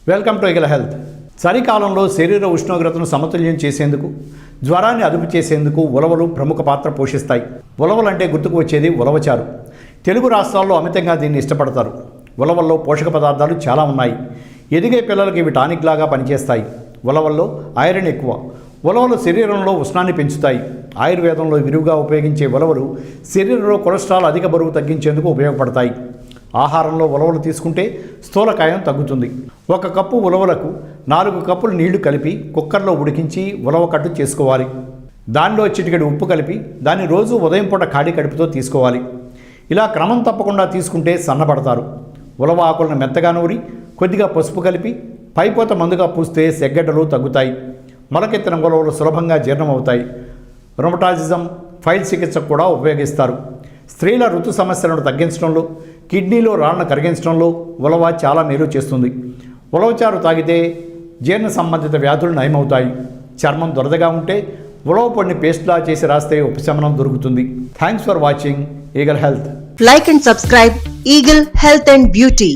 Welcome to eagle health. చలికాలంలో శరీర ఉష్ణోగ్రతను సమతుల్యం చేసేందుకు, జ్వరాన్ని అదుపు చేసేందుకు ఉలవలు ప్రముఖ పాత్ర పోషిస్తాయి. ఉలవలు అంటే గుర్తుకు వచ్చేది ఉలవచారు. తెలుగు రాష్ట్రాల్లో అమితంగా దీన్ని ఇష్టపడతారు. ఉలవల్లో పోషక పదార్థాలు చాలా ఉన్నాయి. ఎదిగే పిల్లలకి ఇవి టానిక్ లాగా పనిచేస్తాయి. ఉలవల్లో ఐరన్ ఎక్కువ. ఉలవలు శరీరంలో ఉష్ణాన్ని పెంచుతాయి. ఆయుర్వేదంలో విరివిగా ఉపయోగించే ఉలవలు శరీరంలో కొలెస్ట్రాల్ అధిక బరువు తగ్గించేందుకు ఉపయోగపడతాయి. ఆహారంలో ఉలవలు తీసుకుంటే స్థూలకాయం తగ్గుతుంది. 1 కప్పు ఉలవలకు 4 కప్పులు నీళ్లు కలిపి కుక్కర్లో ఉడికించి ఉలవ కట్టు చేసుకోవాలి. దానిలో చిటికెడు ఉప్పు కలిపి దాన్ని రోజు ఉదయం పూట ఖాళీ కడుపుతో తీసుకోవాలి. ఇలా క్రమం తప్పకుండా తీసుకుంటే సన్నబడతారు. ఉలవ ఆకులను మెత్తగా నూరి కొద్దిగా పసుపు కలిపి పైపోత మందుగా పూస్తే సెగ్గడ్డలు తగ్గుతాయి. మొలకెత్తిన ఉలవలు సులభంగా జీర్ణమవుతాయి. రొమటాలజిజం, ఫైల్ చికిత్సకు కూడా ఉపయోగిస్తారు. స్త్రీల ఋతు సమస్యలను తగ్గించడంలో, కిడ్నీలో రాళ్లను కరిగించడంలో ఉలవ చాలా మేలు చేస్తుంది. ఉలవచారు తాగితే జీర్ణ సంబంధిత వ్యాధులు నయమవుతాయి. చర్మం దురదగా ఉంటే ఉలవ పొడిని పేస్ట్లా చేసి రాస్తే ఉపశమనం దొరుకుతుంది. Thanks for watching eagle health. Like and subscribe Eagle Health and Beauty.